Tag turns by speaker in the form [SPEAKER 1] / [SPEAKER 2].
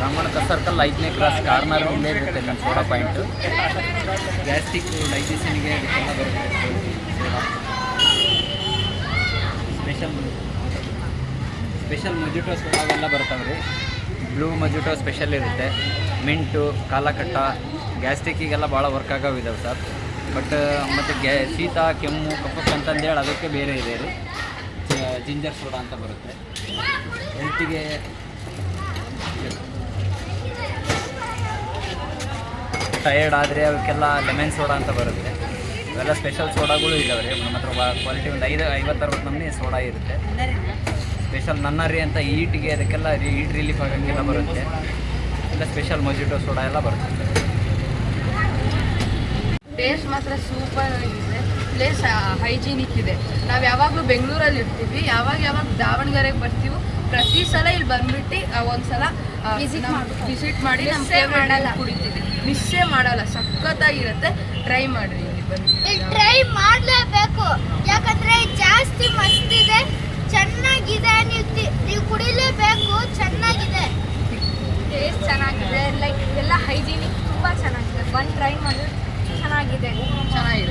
[SPEAKER 1] ರಾಮಣಕ circle 5ನೇ cross corner ಇಲ್ಲೇ ಇರುತ್ತೆ ನಮ್ಮ ಸೋಡಾ ಪಾಯಿಂಟು. ಗ್ಯಾಸ್ಟ್ರಿಕ್ ಡೈಜೆಷನ್ಗೆ ಅದಕ್ಕೆಲ್ಲ ಬರುತ್ತೆ ಸೋಡಾ. ಸ್ಪೆಷಲ್ ಮೊಜಿಟೋ ಸೋಡಾವೆಲ್ಲ ಬರ್ತಾವೆ ರೀ. ಬ್ಲೂ ಮೊಜಿಟೋ ಸ್ಪೆಷಲ್ ಇರುತ್ತೆ. ಮಿಂಟು, ಕಾಲಕಟ್ಟ, ಗ್ಯಾಸ್ಟ್ರಿಕ್ಕಿಗೆಲ್ಲ ಭಾಳ ವರ್ಕ್ ಆಗೋವಿದ್ದಾವೆ ಸರ್. ಬಟ್ ಮತ್ತು ಶೀತ, ಕೆಮ್ಮು, ಕಫಕ್ಕೆ ಅಂತಂದೇಳಿ ಅದಕ್ಕೆ ಬೇರೆ ಇದೆ ರೀ. ಜಿಂಜರ್ ಸೋಡಾ ಅಂತ ಬರುತ್ತೆ. ಹೆಲ್ತಿಗೆ ಟಯರ್ಡ್ ಆದರೆ ಅವಕ್ಕೆಲ್ಲ ಲೆಮನ್ ಸೋಡಾ ಅಂತ ಬರುತ್ತೆ. ಇವೆಲ್ಲ ಸ್ಪೆಷಲ್ ಸೋಡಾಗಳು ಇದ್ದಾವೆ ರೀ ನಮ್ಮ ಹತ್ರ. ಕ್ವಾಲಿಟಿ ಒಂದು 50-60 ನಮೂನಿ ಸೋಡಾ ಇರುತ್ತೆ. ಸ್ಪೆಷಲ್ ನನ್ನರಿ ಅಂತ ಈಟಿಗೆ ಅದಕ್ಕೆಲ್ಲ ಈಟ್ ರಿಲೀಫ್ ಆಗೋಕ್ಕೆಲ್ಲ ಬರುತ್ತೆ. ಇಲ್ಲ ಸ್ಪೆಷಲ್ ಮೊಜಿಟೋ ಸೋಡಾ ಎಲ್ಲ ಬರುತ್ತೆ.
[SPEAKER 2] ಟೇಸ್ಟ್ ಮಾತ್ರ ಸೂಪರ್ ಆಗಿದೆ. ಪ್ಲೇಸ್ ಹೈಜೀನಿಕ್ ಇದೆ. ನಾವು ಯಾವಾಗಲೂ ಬೆಂಗಳೂರಲ್ಲಿ ಇರ್ತೀವಿ, ಯಾವಾಗ ದಾವಣಗೆರೆಗೆ ಬರ್ತೀವಿ, ಪ್ರತಿ ಸಲ ಇಲ್ಲಿ ಬಂದ್ಬಿಟ್ಟು ಒಂದ್ಸಲ ವಿಸಿಟ್ ಮಾಡಿ ನಮ್ಮ ಫೇವ್ರೇಟ್ ಕುಡಿತೀವಿ. ಮಿಸ್ಸೇ ಮಾಡಲ್ಲ, ಸಖತ್ತಾಗಿರುತ್ತೆ. ಟ್ರೈ ಮಾಡಿರಿ, ಇಲ್ಲಿ ಬಂದು
[SPEAKER 3] ಟ್ರೈ ಮಾಡಲೇಬೇಕು. ಯಾಕಂದ್ರೆ ಜಾಸ್ತಿ ಮಸ್ತಿದೆ, ಚೆನ್ನಾಗಿದೆ. ನೀವು ಕುಡಿಲೇಬೇಕು, ಚೆನ್ನಾಗಿದೆ.
[SPEAKER 4] ಟೇಸ್ಟ್ ಚೆನ್ನಾಗಿದೆ, ಲೈಕ್ ಎಲ್ಲ ಹೈಜೀನಿಕ್ ತುಂಬ ಚೆನ್ನಾಗಿದೆ. ಬಂದು ಟ್ರೈ ಮಾಡಿದ್ರೆ ಚೆನ್ನಾಗಿದೆ.
[SPEAKER 3] ಚಾನಲ್